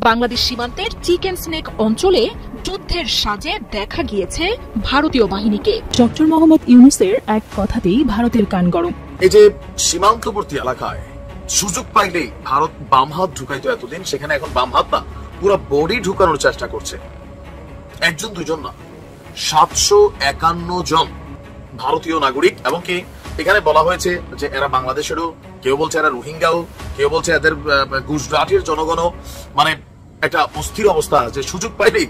বাংলাদেশ সীমান্তের chicken snake অঞ্চলে যুদ্ধের সাজে দেখা গিয়েছে ভারতীয় বাহিনীকে। ডক্টর মোহাম্মদ ইউনূসের এক কথাতেই ভারতের কান গরম। এই যে সীমান্তবর্তী এলাকায় সুযোগ পাইলেই ভারত বাম হাত ঢুকাইতো এতদিন, সেখানে এখন বাম হাত না, পুরো বডি ঢুকানোর চেষ্টা করছে। একজন দুজন না, 751 জন ভারতীয় নাগরিক, এবং কি এখানে বলা হয়েছে যে এরা বাংলাদেশেরও, কেউ বলছে এরা রোহিঙ্গাও, কেউ বলছে এদের গুজরাটের জনগণও। মানে একটা অস্থির অবস্থা, যে সুযোগ পাইলেই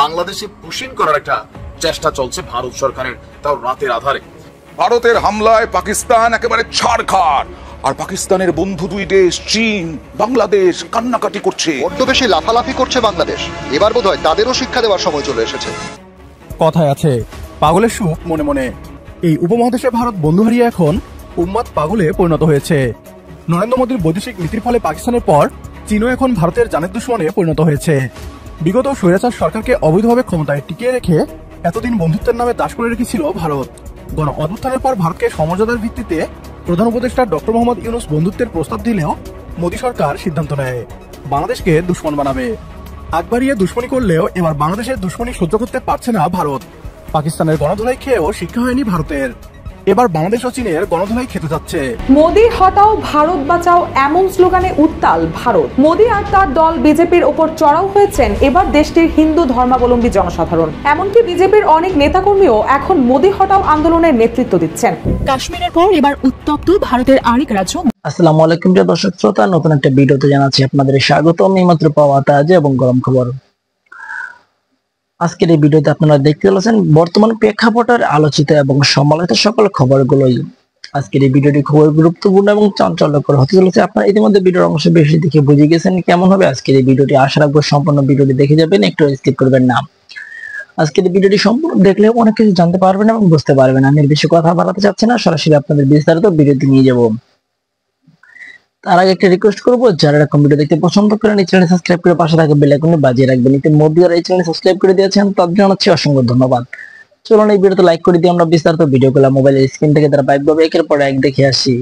বাংলাদেশে পুশিং করার একটা চেষ্টা চলছে ভারত সরকারের, তাও রাতের আধারে। ভারতের হামলায় পাকিস্তান একেবারে ছাড়খাড়, আর পাকিস্তানের বন্ধু দুই দেশ চীন বাংলাদেশ কান্নাকাটি করছে। বড্ড বেশি লাফালাফি করছে বাংলাদেশ, এবার বোধহয় তাদেরও শিক্ষা দেওয়ার সময় চলে এসেছে। কথায় আছে পাগলের সুখ মনে মনে। এই উপমহাদেশে ভারত বন্ধু হারিয়ে এখন উম্মাদ পাগলে পরিণত হয়েছে। নরেন্দ্র মোদীর বৈদেশিক নীতির ফলে পাকিস্তানের পর চীনও এখন ভারতের জানের দুশ্মনে পরিণত হয়েছে। বিগত স্বৈরাচার সরকারকে অবৈধভাবে ক্ষমতায় টিকিয়ে রেখে এতদিন বন্ধুত্বের নামে দাস করে রেখেছিল ভারত। গণ অভ্যুত্থানের পর ভারতকে সমমর্যাদার ভিত্তিতে প্রধান উপদেষ্টা ডক্টর মোহাম্মদ ইউনূস বন্ধুত্বের প্রস্তাব দিলেও মোদী সরকার সিদ্ধান্ত নেয় বাংলাদেশকে দুশ্মন বানাবে। আগ বাড়িয়ে দুশ্মনী করলেও এবার বাংলাদেশের দুশ্মনী সহ্য করতে পারছে না ভারত। পাকিস্তানের গণধোলাই খেয়েও শিক্ষা হয়নি ভারতের, এবার বাংলাদেশ ও চীনের গণধোলাই খেতে যাচ্ছে। মোদি হটাও ভারত বাঁচাও এমন স্লোগানে উত্তাল ভারত। মোদি আর তার দল বিজেপির ওপর চড়াও হয়েছেন এবার দেশটির হিন্দু ধর্মাবলম্বী জনসাধারণ। এমনকি বিজেপির অনেক নেতাকর্মীও এখন মোদি হটাও আন্দোলনের নেতৃত্ব দিচ্ছেন। কাশ্মীরের পর এবার উত্তপ্ত ভারতের আরেক রাজ্য। আসসালামু আলাইকুম প্রিয় দর্শক শ্রোতা, নতুন একটা ভিডিওতে জানাচ্ছি আপনাদের স্বাগতম। এইমাত্র পাওয়া তাজা এবং গরম খবর। আজকের এই ভিডিওতে আপনারা দেখতে পাচ্ছেন বর্তমান প্রেক্ষাপটের আলোচিত এবং সমালোচিত সকল খবরগুলোই। আজকের এই ভিডিওটি খুবই গুরুত্বপূর্ণ এবং চাঞ্চল্যকর হতে চলেছে। আপনারা ইতিমধ্যে ভিডিওর অংশ বেশি দেখে বুঝে গেছেন কেমন হবে আজকের এই ভিডিওটি। আশা রাখবো সম্পূর্ণ ভিডিওটি দেখে যাবেন, একটু স্কিপ করবেন না। আজকের এই ভিডিওটি সম্পূর্ণ দেখলে অনেক কিছু জানতে পারবেন এবং বুঝতে পারবেন। আমি বেশি কথা বাড়াতে চাচ্ছি না, সরাসরি আপনাদের বিস্তারিত ভিডিওতে নিয়ে যাব। তার আগে একটা রিকোয়েস্ট করবো, যারা এরকম ভিডিও দেখতে পছন্দ করেন এই চ্যানেল সাবস্ক্রাইব করে পাশে থাকা বেল আইকনে বাজিয়ে রাখবেন। ইতিমধ্যে যারা এই চ্যানেল সাবস্ক্রাইব করে দিয়েছেন তাদের জানাচ্ছি অসংখ্য ধন্যবাদ। চলুন এই ভিডিওতে লাইক করে দিয়ে আমরা বিস্তারিত ভিডিওগুলো মোবাইলের স্ক্রিন থেকে ধারাবাহিকভাবে একের পর এক দেখে আসি।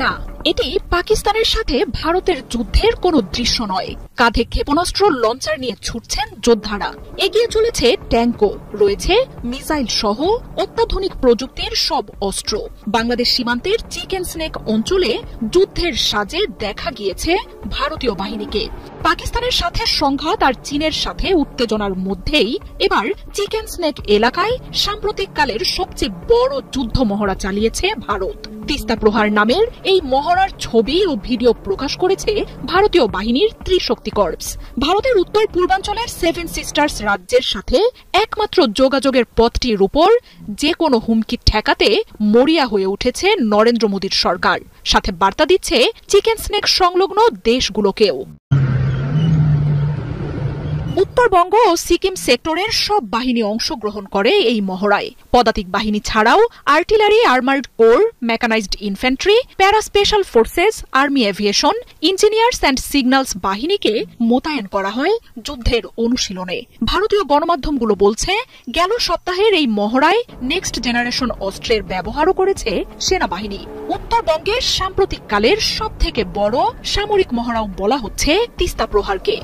না, এটি পাকিস্তানের সাথে ভারতের যুদ্ধের কোনো দৃশ্য নয়। কাঁধে ক্ষেপণাস্ত্র লঞ্চার নিয়ে ছুটছেন যোদ্ধারা, এগিয়ে চলেছে ট্যাঙ্কও, রয়েছে মিসাইল সহ অত্যাধুনিক প্রযুক্তির সব অস্ত্র। বাংলাদেশ সীমান্তের চিকেন স্নেক অঞ্চলে যুদ্ধের সাজে দেখা গিয়েছে ভারতীয় বাহিনীকে। পাকিস্তানের সাথে সংঘাত আর চীনের সাথে উত্তেজনার মধ্যেই এবার চিকেন স্নেক এলাকায় সাম্প্রতিককালের সবচেয়ে বড় যুদ্ধ মহড়া চালিয়েছে ভারত। তিস্তা প্রহার নামের এই মহড়ার ছবি ও ভিডিও প্রকাশ করেছে ভারতীয় বাহিনীর ত্রিশক্তি কর্পস। ভারতের উত্তর পূর্বাঞ্চলের সেভেন সিস্টার্স রাজ্যের সাথে একমাত্র যোগাযোগের পথটির উপর যে কোনো হুমকি ঠেকাতে মরিয়া হয়ে উঠেছে নরেন্দ্র মোদীর সরকার, সাথে বার্তা দিচ্ছে চিকেন স্নেক সংলগ্ন দেশগুলোকেও। উত্তরবঙ্গ ও সিকিম সেক্টরের সব বাহিনী অংশগ্রহণ করে এই মহড়ায়। পদাতিক বাহিনী ছাড়াও artillery, armoured core, mechanised infantry, প্যারা special forces, army aviation, engineers and signals বাহিনীকে মোতায়েন করা হয় যুদ্ধের অনুশীলনে। ভারতীয় গণমাধ্যমগুলো বলছে, গেল সপ্তাহের এই মহড়ায় নেক্সট জেনারেশন অস্ত্রের ব্যবহারও করেছে সেনাবাহিনী। উত্তরবঙ্গের সাম্প্রতিককালের সব থেকে বড় সামরিক মহড়াও বলা হচ্ছে তিস্তা প্রহারকে।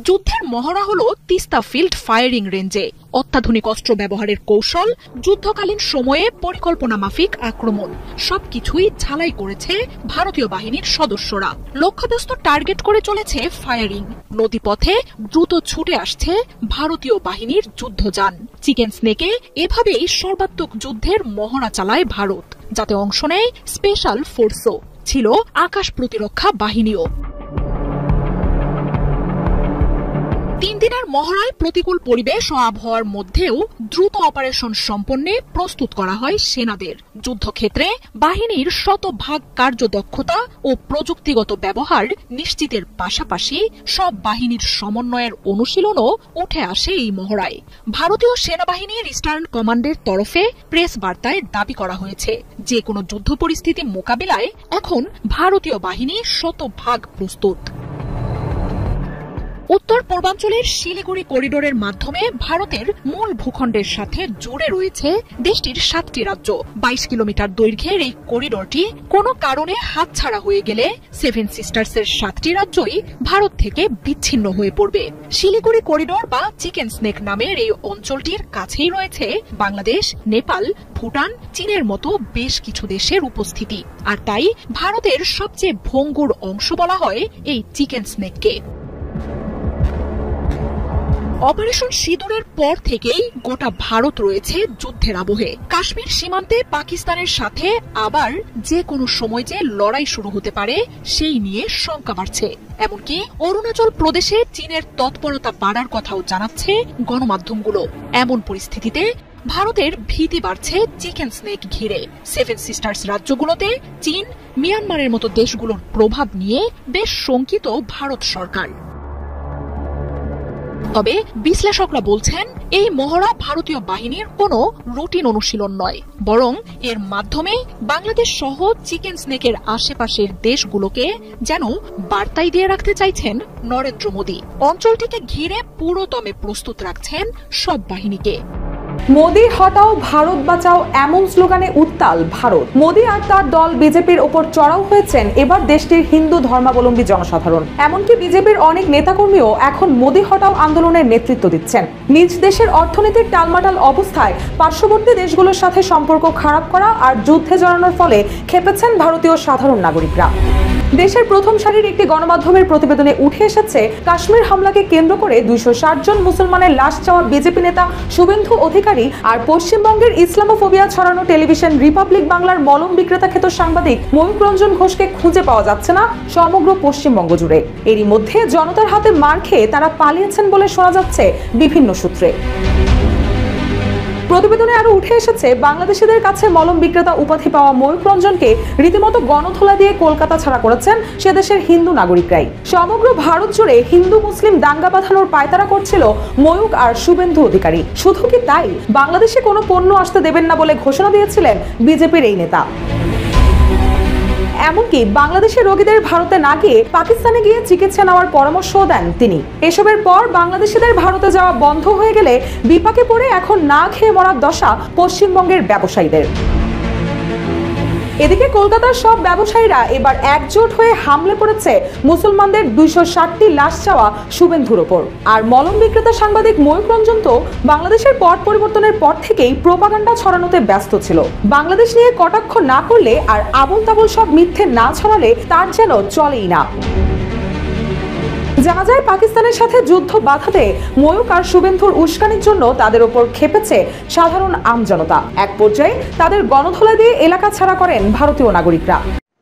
যুদ্ধের মহড়া হল তিস্তা ফিল্ড ফায়ারিং রেঞ্জে অত্যাধুনিক অস্ত্র ব্যবহারের কৌশল, যুদ্ধকালীন সময়ে পরিকল্পনা মাফিক আক্রমণ, সবকিছুই ঝালাই করেছে ভারতীয় বাহিনীর সদস্যরা। লক্ষ্যবস্তু টার্গেট করে চলেছে ফায়ারিং। নদীপথে দ্রুত ছুটে আসছে ভারতীয় বাহিনীর যুদ্ধযান। চিকেন স্নেকে এভাবেই সর্বাত্মক যুদ্ধের মহড়া চালায় ভারত, যাতে অংশ নেয় স্পেশাল ফোর্সও, ছিল আকাশ প্রতিরক্ষা বাহিনীও। 3 দিনের মহড়ায় প্রতিকূল পরিবেশ ও আবহাওয়ার মধ্যেও দ্রুত অপারেশন সম্পন্নে প্রস্তুত করা হয় সেনাদের। যুদ্ধক্ষেত্রে বাহিনীর শতভাগ কার্যদক্ষতা ও প্রযুক্তিগত ব্যবহার নিশ্চিতের পাশাপাশি সব বাহিনীর সমন্বয়ের অনুশীলনও উঠে আসে এই মহড়ায়। ভারতীয় সেনাবাহিনীর ইস্টার্ন কমান্ডের তরফে প্রেস বার্তায় দাবি করা হয়েছে, যে কোনো যুদ্ধ পরিস্থিতি মোকাবিলায় এখন ভারতীয় বাহিনী শতভাগ প্রস্তুত। উত্তর পূর্বাঞ্চলের শিলিগুড়ি করিডোরের মাধ্যমে ভারতের মূল ভূখণ্ডের সাথে জুড়ে রয়েছে দেশটির 7টি রাজ্য। 22 কিলোমিটার দৈর্ঘ্যের এই করিডোরটি কোনো কারণে হাতছাড়া হয়ে গেলে সেভেন সিস্টার্সের 7টি রাজ্যই ভারত থেকে বিচ্ছিন্ন হয়ে পড়বে। শিলিগুড়ি করিডোর বা চিকেন স্নেক নামের এই অঞ্চলটির কাছেই রয়েছে বাংলাদেশ, নেপাল, ভুটান, চীনের মতো বেশ কিছু দেশের উপস্থিতি। আর তাই ভারতের সবচেয়ে ভঙ্গুর অংশ বলা হয় এই চিকেন স্নেককে। অপারেশন সিঁদুরের পর থেকেই গোটা ভারত রয়েছে যুদ্ধের আবহে। কাশ্মীর সীমান্তে পাকিস্তানের সাথে আবার যে কোনো সময় যে লড়াই শুরু হতে পারে সেই নিয়ে শঙ্কা বাড়ছে। এমনকি অরুণাচল প্রদেশে চীনের তৎপরতা বাড়ার কথাও জানাচ্ছে গণমাধ্যমগুলো। এমন পরিস্থিতিতে ভারতের ভীতি বাড়ছে চিকেন স্নেক ঘিরে। সেভেন সিস্টার্স রাজ্যগুলোতে চীন, মিয়ানমারের মতো দেশগুলোর প্রভাব নিয়ে বেশ শঙ্কিত ভারত সরকার। তবে বিশ্লেষকরা বলছেন এই মহড়া ভারতীয় বাহিনীর কোনো রুটিন অনুশীলন নয়, বরং এর মাধ্যমে বাংলাদেশ সহ চিকেন স্নেকের আশেপাশের দেশগুলোকে যেন বার্তাই দিয়ে রাখতে চাইছেন নরেন্দ্র মোদী। অঞ্চলটিকে ঘিরে পুরোদমে প্রস্তুত রাখছেন সব বাহিনীকে। মোদি হটাও ভারত বাঁচাও এমন স্লোগানে উত্তাল ভারত। মোদি আর তার দল বিজেপির ওপর চড়াও হয়েছেন এবার দেশটির হিন্দু ধর্মাবলম্বী জনসাধারণ। এমনকি বিজেপির অনেক নেতাকর্মীও এখন মোদি হটাও আন্দোলনের নেতৃত্ব দিচ্ছেন। নিজ দেশের অর্থনীতির টালমাটাল অবস্থায় পার্শ্ববর্তী দেশগুলোর সাথে সম্পর্ক খারাপ করা আর যুদ্ধে জড়ানোর ফলে খেপেছেন ভারতীয় সাধারণ নাগরিকরা। দেশের প্রথম সারির একটি গণমাধ্যমের প্রতিবেদনে উঠে এসেছে, কাশ্মীর হামলাকে কেন্দ্র করে 260 জন মুসলমানের লাশ চাওয়া বিজেপি নেতা শুভেন্দু অধিকারী আর পশ্চিমবঙ্গের ইসলামোফোবিয়া ছড়ানো টেলিভিশন রিপাবলিক বাংলার মলম বিক্রেতা খ্যাত সাংবাদিক ময়ূক রঞ্জন ঘোষকে খুঁজে পাওয়া যাচ্ছে না সমগ্র পশ্চিমবঙ্গ জুড়ে। এরই মধ্যে জনতার হাতে মার খেয়ে তারা পালিয়েছেন বলে শোনা যাচ্ছে বিভিন্ন সূত্রে। প্রতিবেদনে আরো উঠে এসেছে, বাংলাদেশিদের কাছে মলম বিক্রেতা উপাধি পাওয়া ময়ূক রঞ্জনকে রীতিমতো গণধোলা দিয়ে কলকাতা ছাড়া করেছেন সে দেশের হিন্দু নাগরিকরাই। সমগ্র ভারত জুড়ে হিন্দু মুসলিম দাঙ্গা বাঁধানোর পায়তারা করছিল ময়ূক আর শুভেন্দু অধিকারী। শুধু কি তাই, বাংলাদেশে কোনো পণ্য আসতে দেবেন না বলে ঘোষণা দিয়েছিলেন বিজেপির এই নেতা। এমনকি বাংলাদেশের রোগীদের ভারতে না গিয়ে পাকিস্তানে গিয়ে চিকিৎসা নেওয়ার পরামর্শও দেন তিনি। এসবের পর বাংলাদেশিদের ভারতে যাওয়া বন্ধ হয়ে গেলে বিপাকে পড়ে এখন না খেয়ে মরার দশা পশ্চিমবঙ্গের ব্যবসায়ীদের। এদিকে কলকাতার সব ব্যবসায়ীরা এবার একজোট হয়ে হামলে পড়েছে মুসলমানদের 260টি লাশ চাওয়া শুভেন্দুর ওপর। আর মলম বিক্রেতা সাংবাদিক ময়ূক রঞ্জন তো বাংলাদেশের পট পরিবর্তনের পর থেকেই প্রোপাগান্ডা ছড়ানোতে ব্যস্ত ছিল। বাংলাদেশ নিয়ে কটাক্ষ না করলে আর আবল তাবল সব মিথ্যে না ছড়ালে তার যেন চলেই না। জানা যায়, পাকিস্তানের সাথে যুদ্ধ বাঁধাতে ময়ূক আর শুভেন্দুর উস্কানির জন্য তাদের ওপর খেপেছে সাধারণ আমজনতা। এক পর্যায়ে তাদের গণধোলা দিয়ে এলাকা ছাড়া করেন ভারতীয় নাগরিকরা।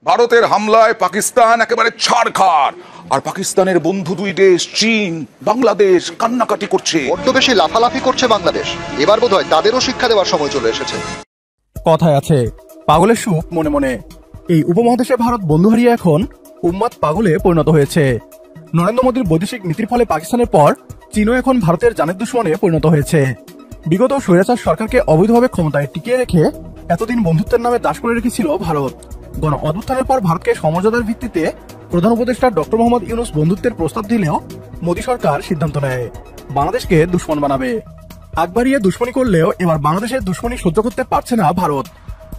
ভারতের হামলায় পাকিস্তান একেবারে ছাড়খাড়, আর পাকিস্তানের বন্ধু দুই দেশ চীন, বাংলাদেশ কান্নাকাটি করছে। বড্ড বেশি লাফালাফি করছে বাংলাদেশ। এবার বোধহয় তাদেরও শিক্ষা দেওয়ার সময় চলে এসেছে। কথায় আছে, পাগলের সুখ মনে মনে। এই উপমহাদেশে ভারত বন্ধু হারিয়ে এখন উম্মাদ পাগলে পরিণত হয়েছে। নরেন্দ্র মোদীর বৈদেশিক নীতির ফলে পাকিস্তানের পর চীনও এখন ভারতের জানের দুশ্মনে পরিণত হয়েছে। বিগত স্বৈরাচার সরকারকে অবৈধভাবে ক্ষমতায় টিকিয়ে রেখে এতদিন বন্ধুত্বের নামে দাস করে রেখেছিল ভারত। গণ অভ্যুত্থানের পর ভারতকে সমমর্যাদার ভিত্তিতে প্রধান উপদেষ্টা ডক্টর মোহাম্মদ ইউনূস বন্ধুত্বের প্রস্তাব দিলেও মোদী সরকার সিদ্ধান্ত নেয় বাংলাদেশকে দুশ্মন বানাবে। আগ বাড়িয়ে দুশ্মনী করলেও এবার বাংলাদেশের দুশ্মনী সহ্য করতে পারছে না ভারত।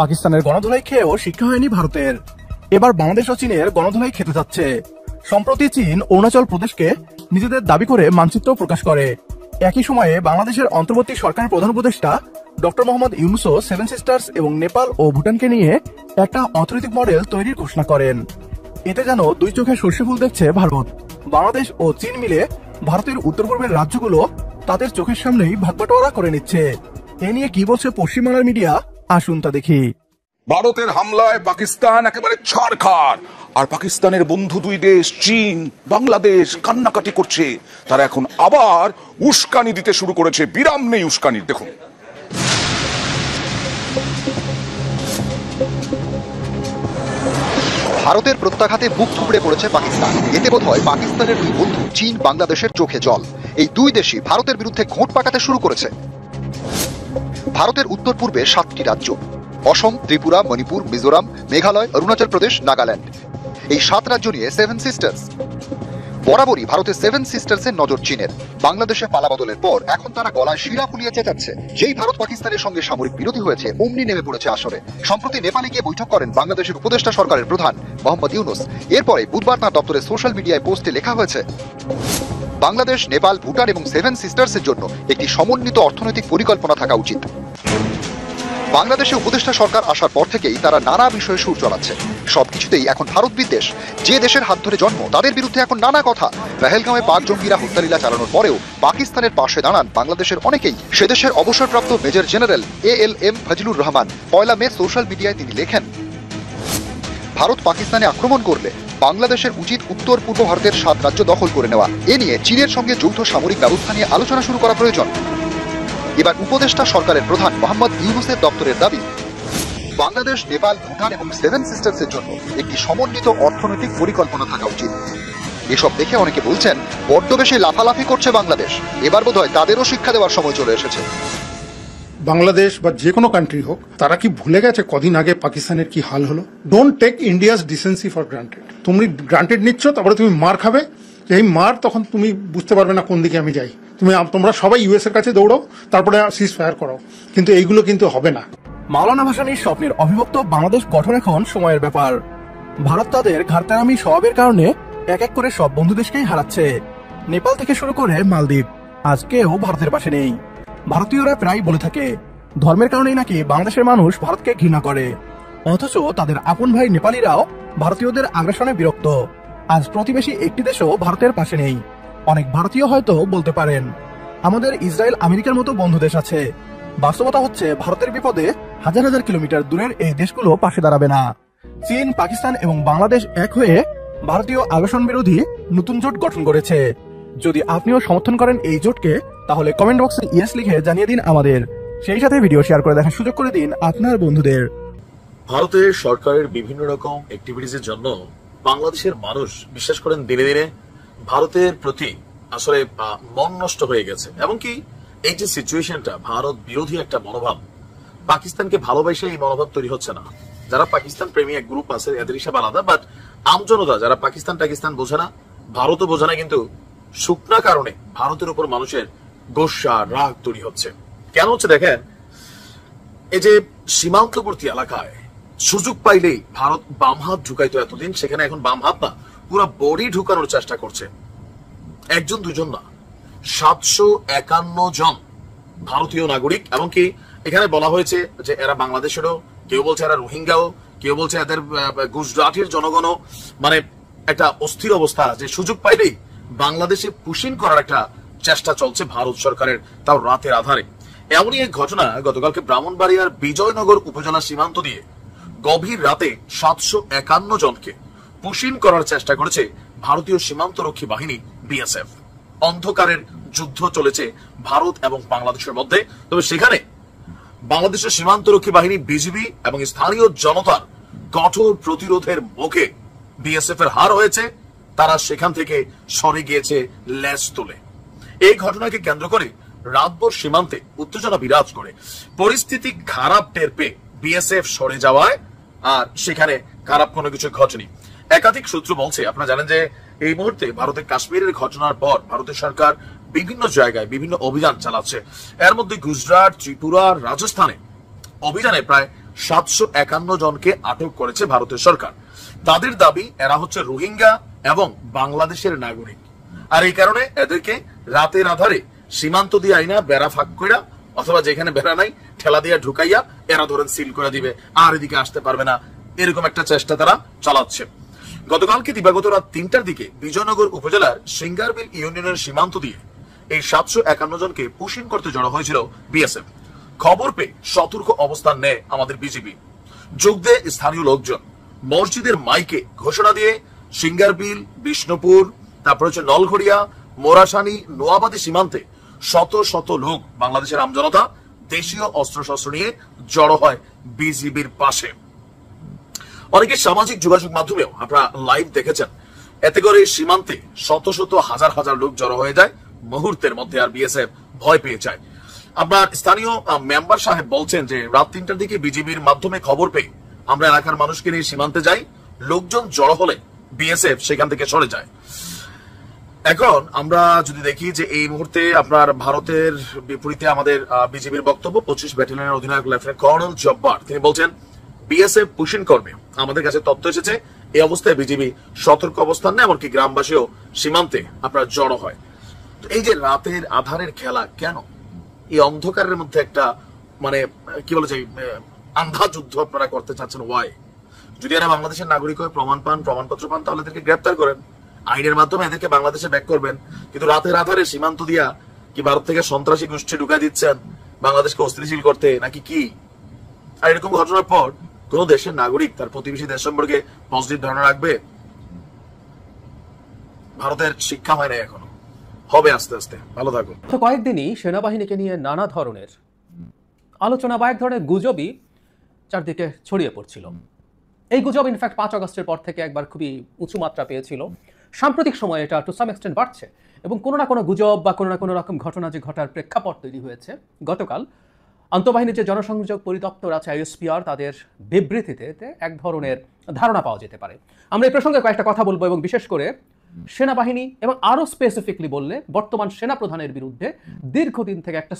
পাকিস্তানের গণধোলাই খেয়েও শিক্ষা হয়নি ভারতের, এবার বাংলাদেশ ও চীনের গণধোলাই খেতে যাচ্ছে। সম্প্রতি চীন অরুণাচল প্রদেশকে নিজেদের দাবি করে মানচিত্র প্রকাশ করে। একই সময়ে বাংলাদেশের অন্তর্বর্তী সরকারের প্রধান উপদেষ্টা ডক্টর মোহাম্মদ ইউনূসও সেভেন সিস্টার্স এবং নেপাল ও ভুটানকে নিয়ে একটা অর্থনৈতিক মডেল তৈরির ঘোষণা করেন। এতে যেন দুই চোখে সর্ষে ফুল দেখছে ভারত। বাংলাদেশ ও চীন মিলে ভারতের উত্তর পূর্বের রাজ্যগুলো তাদের চোখের সামনেই ভাগবাটোয়ারা করে নিচ্ছে। এ নিয়ে কি বলছে পশ্চিমবাংলার মিডিয়া, আসুন তা দেখি। ভারতের হামলায় পাকিস্তান একেবারে ছাড়খাড়, আর পাকিস্তানের বন্ধু দুই দেশ চীন, বাংলাদেশ কান্নাকাটি করছে। তারা এখন আবার উস্কানি দিতে শুরু করেছে, বিরাম নেই উস্কানির। দেখুন, ভারতের প্রত্যাঘাতে বুক থুবড়ে পড়েছে পাকিস্তান। এতে বোধ হয় পাকিস্তানের দুই বন্ধু চীন, বাংলাদেশের চোখে জল। এই দুই দেশই ভারতের বিরুদ্ধে ঘোঁট পাকাতে শুরু করেছে। ভারতের উত্তর পূর্বে 7টি রাজ্য, অসম, ত্রিপুরা, মণিপুর, মিজোরাম, মেঘালয়, অরুণাচল প্রদেশ, নাগাল্যান্ড। এই 7 রাজ্য নিয়ে সেভেন সিস্টার্স। বরাবরই ভারতের 7 সিস্টার্সের নজর চীনের। বাংলাদেশে পালাবদলের পর এখন তারা গলায় শিরা ফুলিয়ে চেঁচাচ্ছে। যেই ভারত পাকিস্তানের সঙ্গে সামরিক বিরোধী হয়েছে অমনি নেমে পড়েছে আসরে। সম্প্রতি নেপালে গিয়ে বৈঠক করেন বাংলাদেশের উপদেষ্টা সরকারের প্রধান মোহাম্মদ ইউনুস। এরপরে বুধবার তাঁর দপ্তরের সোশ্যাল মিডিয়ায় পোস্টে লেখা হয়েছে, বাংলাদেশ, নেপাল, ভুটান এবং 7 সিস্টার্সের জন্য একটি সমন্বিত অর্থনৈতিক পরিকল্পনা থাকা উচিত। বাংলাদেশে উপদেষ্টা সরকার আসার পর থেকেই তারা নানা বিষয়ে সুর চড়াচ্ছে। সবকিছুতেই এখন ভারত বিদ্বেষ। যে দেশের হাত ধরে জন্ম তাদের বিরুদ্ধে এখন নানা কথা। পেহেলগাঁওয়ে পাক জঙ্গিরা হত্যালীলা চালানোর পরেও পাকিস্তানের পাশে দাঁড়ান বাংলাদেশের অনেকেই। সেদেশের অবসরপ্রাপ্ত major general ALM Fazlur Rahman 1 মে সোশ্যাল মিডিয়ায় তিনি লেখেন, ভারত পাকিস্তানে আক্রমণ করলে বাংলাদেশের উচিত উত্তর পূর্ব ভারতের 7 রাজ্য দখল করে নেওয়া। এ নিয়ে চীনের সঙ্গে যৌথ সামরিক ব্যবস্থা নিয়ে আলোচনা শুরু করা প্রয়োজন। এবার উপদেষ্টা সরকারের প্রধান মোহাম্মদ ইউনুসের দপ্তরের দাবি, বাংলাদেশ, নেপাল, ভুটান এবং 7 সিস্টার্সের জন্য একটি সমন্বিত অর্থনৈতিক পরিকল্পনা থাকা উচিত। এসব দেখে অনেকে বলছেন বড্ড বেশি লাফালাফি করছে বাংলাদেশ। এবার বোধহয় তাদেরও শিক্ষা দেওয়ার সময় চলে এসেছে। বাংলাদেশ বা যে কোনো কান্ট্রি হোক, তারা কি ভুলে গেছে কদিন আগে পাকিস্তানের কি হাল হলো? Don't take India's decency for granted. তুমি গ্রান্টেড নিচ্ছ, তারপরে তুমি মার খাবে। এই মার তখন তুমি বুঝতে পারবে না কোন দিকে আমি যাই। তোমরা সবাই US এর কাছে দৌড়াও, তারপরে সিজ ফায়ার করাও, কিন্তু এইগুলো কিন্তু হবে না। মাওলানা ভাসানীর স্বপ্নের অবিভক্ত বাংলাদেশ গঠন এখন সময়ের ব্যাপার। ভারত তাদের ঘাড়তারামি স্বভাবের কারণে এক এক করে সব বন্ধু দেশকেই হারাচ্ছে। নেপাল থেকে শুরু করে মালদ্বীপ আজকেও ভারতের পাশে নেই। ভারতীয়রা প্রায় বলে থাকে ধর্মের কারণেই নাকি বাংলাদেশের মানুষ ভারতকে ঘৃণা করে, অথচ তাদের আপন ভাই নেপালিরাও ভারতীয়দের আগ্রাসনে বিরক্ত। আজ প্রতিবেশী একটি দেশও ভারতের পাশে নেই। অনেক ভারতীয় হয়তো বলতে পারেন আমাদের ইসরায়েল, আমেরিকার মতো বন্ধু দেশ আছে। বাস্তবতা হচ্ছে ভারতের বিপদে হাজার হাজার কিলোমিটার দূরের এই দেশগুলো পাশে দাঁড়াবে না। চীন, পাকিস্তান এবং বাংলাদেশ এক হয়ে ভারতীয় আগ্রাসন বিরোধী নতুন জোট গঠন করেছে। যদি আপনিও সমর্থন করেন এই জোটকে, তাহলে কমেন্ট বক্সে ইয়েস লিখে জানিয়ে দিন আমাদের। সেই সাথে ভিডিও শেয়ার করে দেখার সুযোগ করে দিন আপনার বন্ধুদের। ভারতের সরকারের বিভিন্ন রকম অ্যাক্টিভিটিজের জন্য বাংলাদেশের মানুষ বিশ্বাস করেন দিনে দিনে ভারতের প্রতি আসলে মন নষ্ট হয়ে গেছে। এমনকি এই যে সিচুয়েশনটা, ভারত বিরোধী একটা মনোভাব, পাকিস্তানকে ভালোবাসে এই মনোভাব তৈরি হচ্ছে না। যারা পাকিস্তান প্রেমী এক গ্রুপ আছে, এদের হিসাব আলাদা, বাট আমজনতা যারা পাকিস্তান বোঝে না, ভারতও বোঝে না, কিন্তু শুকনা কারণে ভারতের উপর মানুষের গোসা রাগ তৈরি হচ্ছে। কেন হচ্ছে দেখেন, এই যে সীমান্তবর্তী এলাকায় সুযোগ পাইলেই ভারত বাম হাত ঢুকাইতো এতদিন, সেখানে এখন বাম হাত না, পুরো বডি ঢুকানোর চেষ্টা করছে। একজন দুজন না, 751 জন ভারতীয় নাগরিক। এমনকি এখানে বলা হয়েছে যে এরা বাংলাদেশেরও, কেউ বলছে এরা রোহিঙ্গাও, কেউ বলছে এদের গুজরাটের জনগণও। মানে একটা অস্থির অবস্থা, যে সুযোগ পাইলেই বাংলাদেশে পুশিন করার একটা চেষ্টা চলছে ভারত সরকারের, তাও রাতের আধারে। এমনই এক ঘটনা গতকালকে ব্রাহ্মণবাড়িয়ার বিজয়নগর উপজেলা সীমান্ত দিয়ে গভীর রাতে 751 জনকে পুশিন করার চেষ্টা করেছে ভারতীয় সীমান্তরক্ষী বাহিনী BSF। অন্ধকারের যুদ্ধ চলেছে ভারত এবং বাংলাদেশের মধ্যে। তবে সেখানে বাংলাদেশের সীমান্তরক্ষী বাহিনী BGB এবং স্থানীয় জনতার কঠোর প্রতিরোধের মুখে BSF এর হার হয়েছে। তারা সেখান থেকে সরে গিয়েছে লেজ তুলে। এই ঘটনাকে কেন্দ্র করে রাতভর সীমান্তে উত্তেজনা বিরাজ করে। পরিস্থিতি খারাপ টের পেয়ে BSF সরে যাওয়ায় আর সেখানে খারাপ কোনো কিছু ঘটেনি। একাধিক সূত্র বলছে, আপনারা জানেন যে এই মুহূর্তে ভারতের কাশ্মীরের ঘটনার পর ভারতের সরকার বিভিন্ন জায়গায় বিভিন্ন অভিযান চালাচ্ছে। এর মধ্যে গুজরাট, ত্রিপুরা, রাজস্থানে অভিযানে প্রায় 751 জনকে আটক করেছে ভারতের সরকার। তাদের দাবি এরা হচ্ছে রোহিঙ্গা এবং বাংলাদেশের নাগরিক। আর এই কারণে এদেরকে রাতের আধারে সীমান্ত দিয়ে আইনা বেড়া ফাঁক কইরা, অথবা যেখানে বেড়া নাই ঠেলা দিয়ে ঢুকাইয়া এরা ধরেন সিল করে দিবে, আর এদিকে আসতে পারবে না, এরকম একটা চেষ্টা তারা চালাচ্ছে। গতকালকে দিবাগত রাত 3টার দিকে বিজয়নগর উপজেলার সিঙ্গারবিল ইউনিয়নের সীমান্ত দিয়ে এই 751 জনকে পুশিন করতে জড়ো হয়েছিল BSF। খবর পেয়ে সতর্ক অবস্থান নেয় আমাদের BGB। যোগ দেয় স্থানীয় লোকজন। মসজিদের মাইকে ঘোষণা দিয়ে সিঙ্গারবিল, বিষ্ণুপুর, তারপর হচ্ছে নলঘড়িয়া, মোরাশানি, নোয়াবাদী সীমান্তে শত শত লোক, বাংলাদেশের আমজনতা দেশীয় অস্ত্রশস্ত্র নিয়ে জড়ো হয় BGBর পাশে। অনেকে সামাজিক যোগাযোগ মাধ্যমেও আপনারা লাইভ দেখেছেন। এতে করে সীমান্তে শত শত হাজার হাজার লোক জড়ো হয়ে যায় মুহূর্তের মধ্যে, আর BSF ভয় পেয়ে যায়। আপনার স্থানীয় মেম্বার সাহেব বলছেন যে রাত 3টার দিকে BGBর মাধ্যমে খবর পেয়ে আমরা এলাকার মানুষকে নিয়ে সীমান্তে যাই, লোকজন জড়ো হলে BSF সেখান থেকে সরে যায়। এখন আমরা যদি দেখি যে এই মুহূর্তে আপনার ভারতের বিপরীতে আমাদের বিজেপির বক্তব্য 25 ব্যাটালিয়নের অধিনায়ক লেফটেন্যান্ট কর্নেল জব্বার তিনি বলছেন বিএসএফ পুশিং করবে, আমাদের কাছে তথ্য এসেছে এই অবস্থায় বিজেপি সতর্ক অবস্থান নেয়, এমনকি গ্রামবাসীও সীমান্তে আপনার জড়ো হয়। তো এই যে রাতের আধারের খেলা কেন, এই অন্ধকারের মধ্যে একটা মানে কি বলে যে আন্ধা যুদ্ধ আপনারা করতে চাচ্ছেন, ওয়াই? যদি এরা বাংলাদেশের নাগরিক হয়ে প্রমাণপত্র পান তাহলে এদেরকে গ্রেপ্তার করেন, আইনের মাধ্যমে এদেরকে বাংলাদেশে ব্যাক করবেন। কিন্তু রাতের আধারে সীমান্ত দিয়া কি ভারত থেকে সন্ত্রাসী গোষ্ঠী ঢুকা দিচ্ছেন বাংলাদেশকে অস্থিতিশীল করতে নাকি কি? আর এরকম ঘটনার পর কোন দেশের নাগরিক তার প্রতিবেশী দেশ সম্পর্কে পজিটিভ ধারণা রাখবে? ভারতের শিক্ষা হয় না এখনো, হবে আস্তে আস্তে। ভালো থাকুন। তো কয়েকদিনই সেনাবাহিনীকে নিয়ে নানা ধরনের আলোচনা বা এক ধরনের গুজবই চারদিকে ছড়িয়ে পড়ছিল। এই গুজব ইনফ্যাক্ট 5 আগস্টের পর থেকে একবার খুবই উঁচু মাত্রা পেয়েছিল। সাম্প্রতিক সময়ে এটা টু সাম এক্সটেন্ট বাড়ছে এবং কোনো না কোনো গুজব বা কোনো না কোনো রকম ঘটনা যে ঘটার প্রেক্ষাপট তৈরি হয়েছে। গতকাল আন্তঃবাহিনীর যে জনসংযোগ পরিদপ্তর আছে ISPR তাদের বিবৃতিতে এক ধরনের ধারণা পাওয়া যেতে পারে। আমরা এই প্রসঙ্গে কয়েকটা কথা বলবো এবং বিশেষ করে সেনাবাহিনী এবং আরও স্পেসিফিকলি বললে বর্তমান সেনাপ্রধানের বিরুদ্ধে দীর্ঘদিন থেকে একটা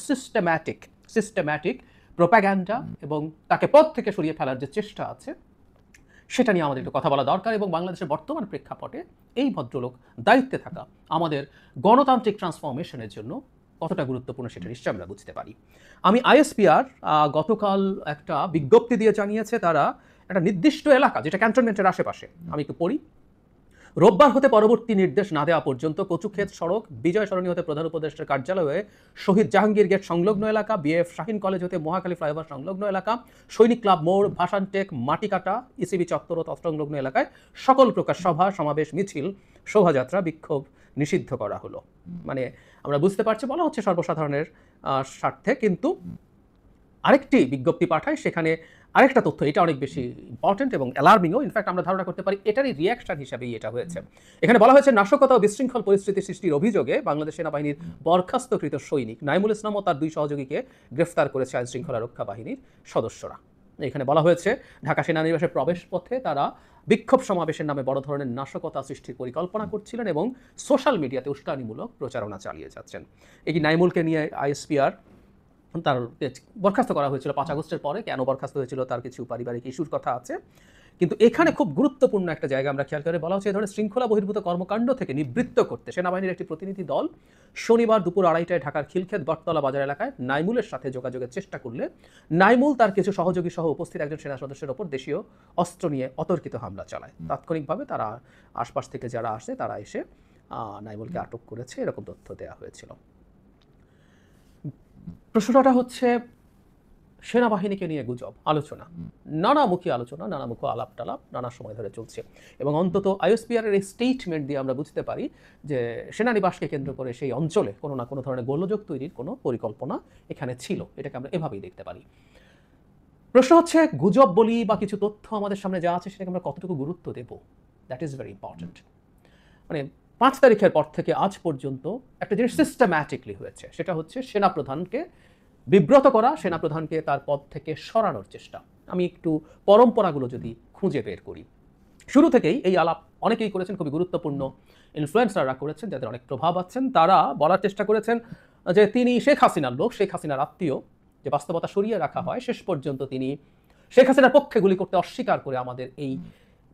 সিস্টেম্যাটিক প্রোপাগ্যান্ডা এবং তাকে পদ থেকে সরিয়ে ফেলার যে চেষ্টা আছে সেটা নিয়ে আমাদের একটু কথা বলা দরকার এবং বাংলাদেশের বর্তমান প্রেক্ষাপটে এই ভদ্রলোক দায়িত্বে থাকা আমাদের গণতান্ত্রিক ট্রান্সফরমেশনের জন্য কতটা গুরুত্বপূর্ণ সেটা নিশ্চয়ই আমরা বুঝতে পারি। আমি ISPR গতকাল একটা বিজ্ঞপ্তি দিয়ে জানিয়েছে তারা একটা নির্দিষ্ট এলাকা যেটা ক্যান্টনমেন্টের আশেপাশে, আমি একটু পড়ি। রোববার হতে পরবর্তী নির্দেশ না দেওয়া পর্যন্ত কচুক্ষেত সড়ক, বিজয় সরণি হতে প্রধান উপদেষ্টার কার্যালয় হয়ে শহীদ জাহাঙ্গীর গেট সংলগ্ন এলাকা, BF শাহিন কলেজ হতে মহাখালী ফ্লাইওভার সংলগ্ন এলাকা, সৈনিক ক্লাব মোড়, ভাসানটেক, মাটিকাটা, ECB চত্বর ও তৎসংলগ্ন এলাকায় সকল প্রকার সভা সমাবেশ, মিছিল, শোভাযাত্রা, বিক্ষোভ নিষিদ্ধ করা হলো। মানে আমরা বুঝতে পারছি বলা হচ্ছে সর্বসাধারণের স্বার্থে, কিন্তু আরেকটি বিজ্ঞপ্তি পাঠায় সেখানে আরেকটা তথ্য, এটা অনেক বেশি ইম্পর্টেন্ট এবং অ্যালার্মিংও। ইনফ্যাক্ট আমরা ধারণা করতে পারি এটারই রিয়াকশন হিসাবেই এটা হয়েছে। এখানে বলা হয়েছে নাশকতা ও বিশৃঙ্খল পরিস্থিতি সৃষ্টির অভিযোগে বাংলাদেশ সেনাবাহিনীর বরখাস্তকৃত সৈনিক নাইমুল ইসলাম ও তার 2 সহযোগীকে গ্রেফতার করেছে আইন শৃঙ্খলা রক্ষা বাহিনীর সদস্যরা। এখানে বলা হয়েছে ঢাকা সেনানিবাসের প্রবেশ পথে তারা বিক্ষোভ সমাবেশের নামে বড় ধরনের নাশকতা সৃষ্টির পরিকল্পনা করছিলেন এবং সোশ্যাল মিডিয়াতে উস্কানিমূলক প্রচারণা চালিয়ে যাচ্ছেন। এই নাইমুলকে নিয়ে ISPR তার বরখাস্ত করা হয়েছিল 5 আগস্টের পরে। কেন বরখাস্ত হয়েছিল তার কিছু পারিবারিক ইস্যুর কথা আছে, কিন্তু এখানে খুব গুরুত্বপূর্ণ একটা জায়গা আমরা খেয়াল করে বলা হচ্ছে এই ধরনের শৃঙ্খলা বহির্ভূত কর্মকাণ্ড থেকে নিবৃত্ত করতে সেনাবাহিনীর একটি প্রতিনিধি দল শনিবার দুপুর 2:30টায় ঢাকার খিলক্ষেত বটতলা বাজার এলাকায় নাইমুলের সাথে যোগাযোগের চেষ্টা করলে নাইমুল তার কিছু সহযোগী সহ উপস্থিত একজন সেনা সদস্যের ওপর দেশীয় অস্ত্র নিয়ে অতর্কিত হামলা চালায়। তাৎক্ষণিকভাবে তারা আশপাশ থেকে যারা আসে তারা এসে নাইমুলকে আটক করেছে, এরকম তথ্য দেওয়া হয়েছিল। প্রশ্নটা হচ্ছে সেনাবাহিনীকে নিয়ে গুজব আলোচনা, নানামুখী আলোচনা, নানামুখী আলাপ টালাপ নানা সময় ধরে চলছে এবং অন্তত ISPR এর এই স্টেটমেন্ট দিয়ে আমরা বুঝতে পারি যে সেনানিবাসকে কেন্দ্র করে সেই অঞ্চলে কোনো না কোনো ধরনের গোলযোগ তৈরির কোনো পরিকল্পনা এখানে ছিল, এটাকে আমরা এভাবেই দেখতে পারি। প্রশ্ন হচ্ছে গুজব বলি বা কিছু তথ্য আমাদের সামনে যা আছে সেটাকে আমরা কতটুকু গুরুত্ব দেব, দ্যাট ইজ ভেরি ইম্পর্টেন্ট। মানে 5 তারিখের পর থেকে আজ পর্যন্ত একটা জিনিস সিস্টেম্যাটিকলি হয়েছে, সেটা হচ্ছে সেনাপ্রধানকে বিব্রত করা, সেনাপ্রধানকে তার পদ থেকে সরানোর চেষ্টা। আমি একটু পরম্পরাগুলো যদি খুঁজে বের করি, শুরু থেকেই এই আলাপ অনেকেই করেছেন, খুবই গুরুত্বপূর্ণ ইনফ্লুয়েন্সাররা করেছেন যাদের অনেক প্রভাব আছেন, তারা বলার চেষ্টা করেছেন যে তিনি শেখ হাসিনার লোক, শেখ হাসিনার আত্মীয়, যে বাস্তবতা সরিয়ে রাখা হয়। শেষ পর্যন্ত তিনি শেখ হাসিনার পক্ষে গুলি করতে অস্বীকার করে আমাদের এই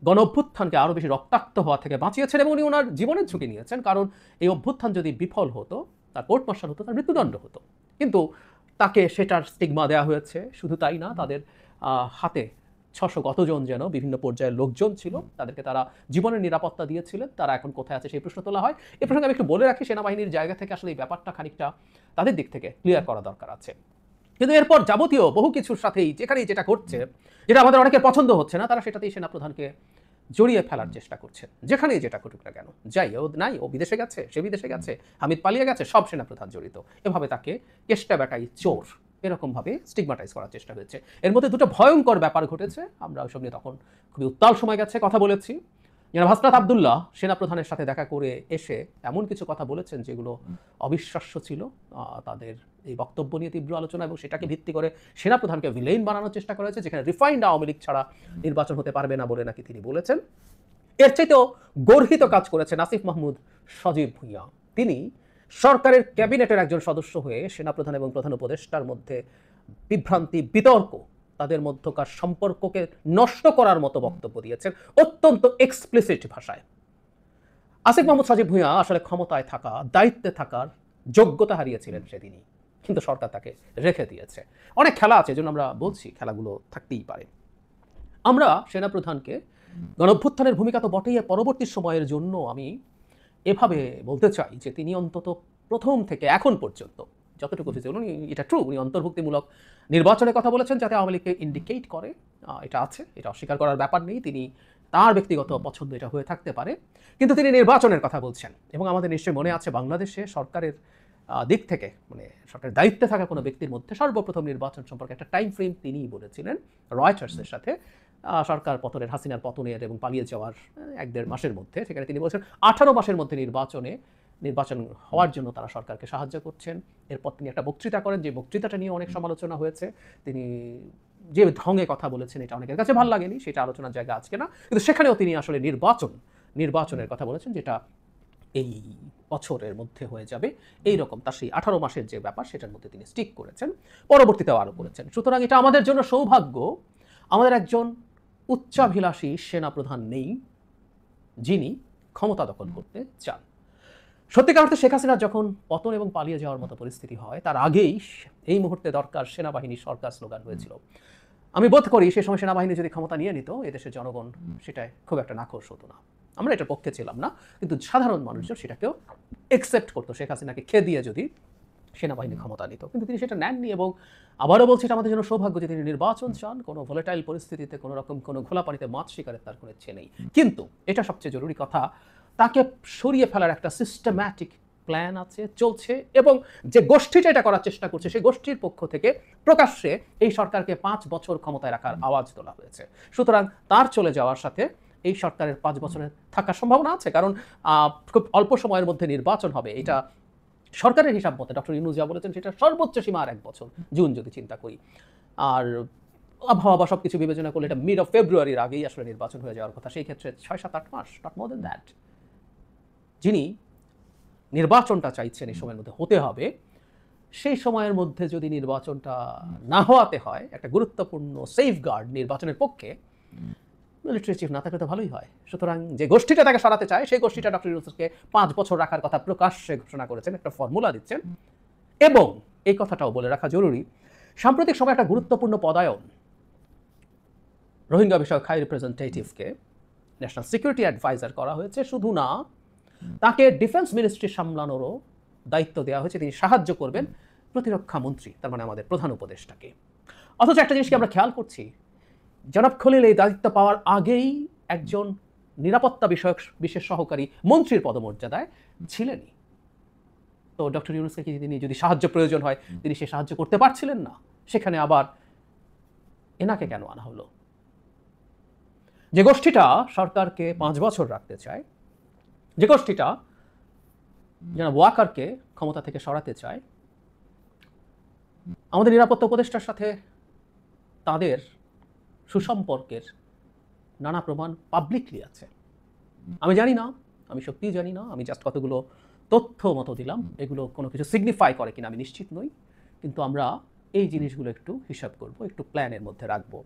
গণ অভ্যুত্থানকে আরও বেশি রক্তাক্ত হওয়া থেকে বাঁচিয়েছেন এবং উনি ওনার জীবনের ঝুঁকি নিয়েছেন, কারণ এই অভ্যুত্থান যদি বিফল হতো, তার কোর্ট মার্শাল হতো, তার মৃত্যুদণ্ড হতো। কিন্তু তাকে সেটার স্টিগমা দেওয়া হয়েছে। শুধু তাই না, তাদের হাতে 600 কতজন যেন বিভিন্ন পর্যায়ের লোকজন ছিল, তাদেরকে তারা জীবনের নিরাপত্তা দিয়েছিলেন, তারা এখন কোথায় আছে সেই প্রশ্ন তোলা হয়। এই প্রসঙ্গে আমি একটু বলে রাখি, সেনাবাহিনীর জায়গা থেকে আসলে এই ব্যাপারটা খানিকটা তাদের দিক থেকে ক্লিয়ার করা দরকার আছে। কিন্তু এরপর যাবতীয় বহু কিছুর সাথেই যেখানেই যেটা ঘটছে, যেটা আমাদের অনেকের পছন্দ হচ্ছে না, তারা সেটাতেই সেনাপ্রধানকে জড়িয়ে ফেলার চেষ্টা করছেন। যেখানেই যেটা ঘটুক না কেন, যাই ও নাই, ও বিদেশে গেছে, সে বিদেশে গেছে, হামিদ পালিয়ে গেছে, সব সেনাপ্রধান জড়িত, এভাবে তাকে কেষ্টা বেটাই চোর এরকমভাবে স্টিগমাটাইজ করার চেষ্টা হয়েছে। এর মধ্যে দুটো ভয়ঙ্কর ব্যাপার ঘটেছে, আমরা ওইসব নিয়ে তখন খুবই উত্তাল সময় গেছে কথা বলেছি। জনাব হাসনাত আবদুল্লাহ সেনাপ্রধানের সাথে দেখা করে এসে এমন কিছু কথা বলেছেন যেগুলো অবিশ্বাস্য ছিল। তাদের এই বক্তব্য নিয়ে তীব্র আলোচনা এবং সেটাকে ভিত্তি করে সেনাপ্রধানকে ভিলেইন বানানোর চেষ্টা করা হয়েছে, যেখানে রিফাইন্ড আওয়ামী লীগ ছাড়া নির্বাচন হতে পারবে না বলে নাকি তিনি বলেছেন। এর চাইতেও গর্হিত কাজ করেছেন আসিফ মাহমুদ সজীব ভুঁইয়া, তিনি সরকারের ক্যাবিনেটের একজন সদস্য হয়ে সেনাপ্রধান এবং প্রধান উপদেষ্টার মধ্যে বিভ্রান্তি, বিতর্ক, তাদের মধ্যকার সম্পর্ককে নষ্ট করার মতো বক্তব্য দিয়েছেন অত্যন্ত এক্সপ্লিসিট ভাষায়। আসিফ মাহমুদ সজীব ভুঁইয়া আসলে ক্ষমতায় থাকা, দায়িত্বে থাকার যোগ্যতা হারিয়েছিলেন সেদিনই, কিন্তু সরকার তাকে রেখে দিয়েছে। অনেক খেলা আছে, এজন্য আমরা বলছি খেলাগুলো থাকতেই পারে। আমরা সেনাপ্রধানকে গণঅভ্যুত্থানের ভূমিকা তো বটেই, পরবর্তী সময়ের জন্য আমি এভাবে বলতে চাই যে তিনি অন্তত প্রথম থেকে এখন পর্যন্ত যতটুকু উনি, এটা ট্রু, উনি অন্তর্ভুক্তিমূলক নির্বাচনের কথা বলেছেন যাতে আওয়ামী লীগকে ইন্ডিকেট করে, এটা আছে, এটা অস্বীকার করার ব্যাপার নেই। তিনি তার ব্যক্তিগত পছন্দ এটা হয়ে থাকতে পারে, কিন্তু তিনি নির্বাচনের কথা বলছেন। এবং আমাদের নিশ্চয়ই মনে আছে বাংলাদেশে সরকারের দিক থেকে, মানে সরকারের দায়িত্বে থাকা কোনো ব্যক্তির মধ্যে সর্বপ্রথম নির্বাচন সম্পর্কে একটা টাইম ফ্রেম তিনিই বলেছিলেন রয়টার্সের সাথে, সরকার পতনের, হাসিনার পতনের এবং পালিয়ে যাওয়ার 1-1.5 মাসের মধ্যে। সেখানে তিনি বলছেন 18 মাসের মধ্যে নির্বাচন হওয়ার জন্য তারা সরকারকে সাহায্য করছেন। এরপর তিনি একটা বক্তৃতা করেন, যে বক্তৃতাটা নিয়ে অনেক সমালোচনা হয়েছে। তিনি যে ঢঙে কথা বলেছেন এটা অনেকের কাছে ভালো লাগেনি, সেটা আলোচনার জায়গা আজকে না, কিন্তু সেখানেও তিনি আসলে নির্বাচনের কথা বলেছেন, যেটা এই বছরের মধ্যে হয়ে যাবে এইরকম। তার সেই 18 মাসের যে ব্যাপার সেটার মধ্যে তিনি স্টিক করেছেন, পরবর্তীতেও আরও করেছেন। সুতরাং এটা আমাদের জন্য সৌভাগ্য, আমাদের একজন উচ্চাভিলাষী সেনাপ্রধান নেই যিনি ক্ষমতা দখল করতে চান। সত্যিকার অর্থে শেখ হাসিনার যখন পতন এবং পালিয়ে যাওয়ার মতো পরিস্থিতি হয়, তার আগেই এই মুহূর্তে দরকার সেনাবাহিনী সরকার স্লোগান হয়েছিল। আমি বোধ করি সেই সময় সেনাবাহিনী যদি ক্ষমতা নিয়ে নিত, এদেশের জনগণ সেটাই খুব একটা নাখোশ হতো না। আমরা এটার পক্ষে ছিলাম না, কিন্তু সাধারণ মানুষজন সেটাকেও একসেপ্ট করতো, শেখ হাসিনাকে খেয়ে দিয়ে যদি সেনাবাহিনী ক্ষমতা নিত। কিন্তু তিনি সেটা নেননি, এবং আবারও বলছি এটা আমাদের জন্য সৌভাগ্য যে তিনি নির্বাচন চান। কোনো ভোলেটাইল পরিস্থিতিতে কোনো রকম কোনো ঘোলা পানিতে মাছ শিকারের তার কোনো ইচ্ছে নেই। কিন্তু এটা সবচেয়ে জরুরি কথা, তাকে সরিয়ে ফেলার একটা সিস্টেম্যাটিক প্ল্যান আছে, চলছে, এবং যে গোষ্ঠীটা এটা করার চেষ্টা করছে সেই গোষ্ঠীর পক্ষ থেকে প্রকাশ্যে এই সরকারকে 5 বছর ক্ষমতায় রাখার আওয়াজ তোলা হয়েছে। সুতরাং তার চলে যাওয়ার সাথে এই সরকারের 5 বছরের থাকার সম্ভাবনা আছে, কারণ খুব অল্প সময়ের মধ্যে নির্বাচন হবে। এটা সরকারের হিসাব মতে ডক্টর ইউনূস যা বলেছেন সেটা সর্বোচ্চ সীমা আর 1 বছর, জুন যদি চিন্তা করি। আর আবহাওয়া বা সবকিছু বিবেচনা করলে এটা মিড অফ ফেব্রুয়ারির আগেই আসলে নির্বাচন হয়ে যাওয়ার কথা। সেই ক্ষেত্রে 6-7-8 মাস, নট মোর দেন দ্যাট। যিনি নির্বাচনটা চাইছেন এই সময়ের মধ্যে হতে হবে, সেই সময়ের মধ্যে যদি নির্বাচনটা না হওয়াতে হয়, একটা গুরুত্বপূর্ণ সেফগার্ড নির্বাচনের পক্ষে মিলিটারি চিফ না থাকলে তো ভালোই হয়। সুতরাং যে গোষ্ঠীটা তাকে সরাতে চায় সেই গোষ্ঠীটা ডক্টর ইউনূসকে 5 বছর রাখার কথা প্রকাশ্যে ঘোষণা করেছেন, একটা ফর্মুলা দিচ্ছেন। এবং এই কথাটাও বলে রাখা জরুরি, সাম্প্রতিক সময় একটা গুরুত্বপূর্ণ পদায়ন, রোহিঙ্গা বিষয়ক হাই রিপ্রেজেন্টেটিভকে ন্যাশনাল সিকিউরিটি অ্যাডভাইজার করা হয়েছে। শুধু না, তাকে ডিফেন্স মিনিস্ট্রি সামলানোরও দায়িত্ব দেওয়া হয়েছে, তিনি সাহায্য করবেন প্রতিরক্ষা মন্ত্রী, তার মানে আমাদের প্রধান উপদেষ্টাকে। অথচ একটা জিনিসকে আমরা খেয়াল করছি, জনাব খলিল এই দায়িত্ব পাওয়ার আগেই একজন নিরাপত্তা বিষয়ক বিশেষ সহকারী মন্ত্রীর পদমর্যাদায় ছিলেনই। তো ডক্টর ইউনূসকে কি তিনি যদি সাহায্য প্রয়োজন হয় তিনি সে সাহায্য করতে পারছিলেন না? সেখানে আবার এনাকে কেন আনা হলো? যে গোষ্ঠীটা সরকারকে 5 বছর রাখতে চায়, যে গোষ্ঠীটা জনাব ওয়াকারকে ক্ষমতা থেকে সরাতে চায়, আমাদের নিরাপত্তা উপদেষ্টার সাথে তাদের সুসম্পর্কের নানা প্রমাণ পাবলিকলি আছে। আমি জানি না, আমি সত্যিই জানি না, আমি জাস্ট কতগুলো তথ্য মতো দিলাম, এগুলো কোনো কিছু সিগনিফাই করে কিনা আমি নিশ্চিত নই, কিন্তু আমরা এই জিনিসগুলো একটু হিসাব করব, একটু প্ল্যানের মধ্যে রাখবো।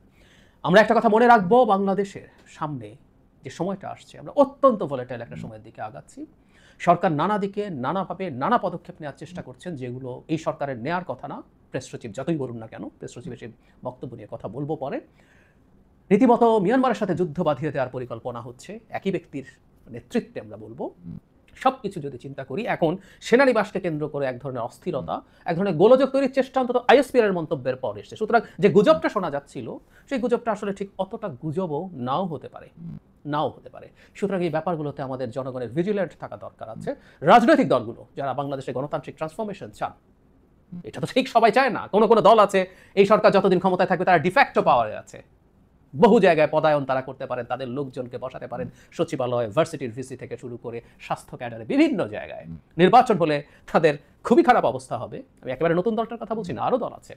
আমরা একটা কথা মনে রাখবো, বাংলাদেশের সামনে যে সময়টা আসছে, আমরা অত্যন্ত ভোলেটাইল একটা সময়ের দিকে আগাচ্ছি। সরকার নানা দিকে নানাভাবে নানা পদক্ষেপ নেওয়ার চেষ্টা করছেন, যেগুলো এই সরকারের নেয়ার কথা না। প্রেস সচিব যতই বলুন না কেন, প্রেস সচিবের সেই বক্তব্য নিয়ে কথা বলবো পরে। রীতিমতো মিয়ানমারের সাথে যুদ্ধ বাঁধিয়ে দেওয়ার পরিকল্পনা হচ্ছে একই ব্যক্তির নেতৃত্বে, আমরা বলবো। সবকিছু যদি চিন্তা করি, এখন সেনানিবাসকে কেন্দ্র করে এক ধরনের অস্থিরতা, এক ধরনের গোলযোগ তৈরির চেষ্টা অন্তত আইএসপিআর এর মন্তব্যের পর এসেছে। সুতরাং যে গুজবটা শোনা যাচ্ছিল সেই গুজবটা আসলে ঠিক অতটা গুজবও নাও হতে পারে। সুতরাং এই ব্যাপারগুলোতে আমাদের জনগণের ভিজিল্যান্ট থাকা দরকার আছে। রাজনৈতিক দলগুলো যারা বাংলাদেশে গণতান্ত্রিক ট্রান্সফরমেশন চান, এটা তো ঠিক সবাই চায় না। কোনো কোনো দল আছে এই সরকার যতদিন ক্ষমতায় থাকবে তারা ডিফ্যাক্টো পাওয়ারে আছে, বহু জায়গায় পদায়ন তারা করতে পারেন, তাদের লোকজনকে বসাতে পারেন সচিবালয়, ভার্সিটির ভিসি থেকে শুরু করে স্বাস্থ্য ক্যাডারে বিভিন্ন জায়গায়। নির্বাচন হলে তাদের খুবই খারাপ অবস্থা হবে। আমি একেবারে নতুন দলটার কথা বলছি না, আরও দল আছে।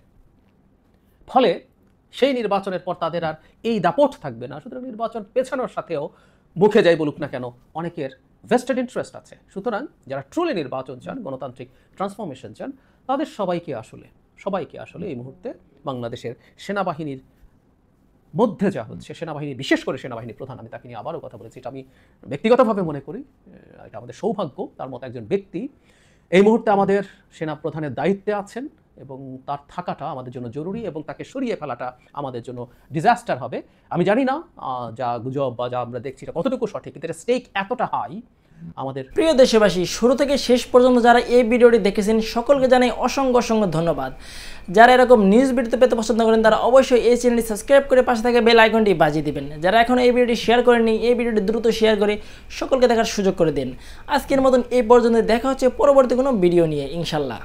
ফলে সেই নির্বাচনের পর তাদের আর এই দাপট থাকবে না। সুতরাং নির্বাচন পেছানোর সাথেও মুখে যাই বলুক না কেন অনেকের ভেস্টেড ইন্টারেস্ট আছে। সুতরাং যারা ট্রুলি নির্বাচন চান, গণতান্ত্রিক ট্রান্সফরমেশন চান, তাদের সবাইকে আসলে এই মুহূর্তে বাংলাদেশের সেনাবাহিনীর মধ্যে যা হচ্ছে, সেনাবাহিনী, বিশেষ করে সেনাবাহিনী প্রধান, আমি তাকে নিয়ে আবারও কথা বলেছি, এটা আমি ব্যক্তিগতভাবে মনে করি এটা আমাদের সৌভাগ্য, তার মতো একজন ব্যক্তি এই মুহূর্তে আমাদের সেনা প্রধানের দায়িত্বে আছেন এবং তার থাকাটা আমাদের জন্য জরুরি এবং তাকে সরিয়ে ফেলাটা আমাদের জন্য ডিজাস্টার হবে। আমি জানি না যা গুজব বা যা আমরা দেখছি এটা কতটুকু সঠিক, কিন্তু এটা স্টেক এতটা হাই আমাদের। প্রিয় দেশবাসী, শুরু থেকে শেষ পর্যন্ত যারা এই ভিডিওটি দেখেছেন সকলকে জানাই অসংখ্য ধন্যবাদ। যারা এরকম নিউজ ভিডিও পেতে পছন্দ করেন তারা অবশ্যই এই চ্যানেলটি সাবস্ক্রাইব করে পাশে থাকা বেল আইকনটি বাজিয়ে দিবেন। যারা এখন এই ভিডিওটি শেয়ার করেননি, এই ভিডিওটি দ্রুত শেয়ার করে সকলকে দেখার সুযোগ করে দিন। আজকের মতন এই পর্যন্ত, দেখা হচ্ছে পরবর্তী কোনো ভিডিও নিয়ে ইনশাল্লাহ।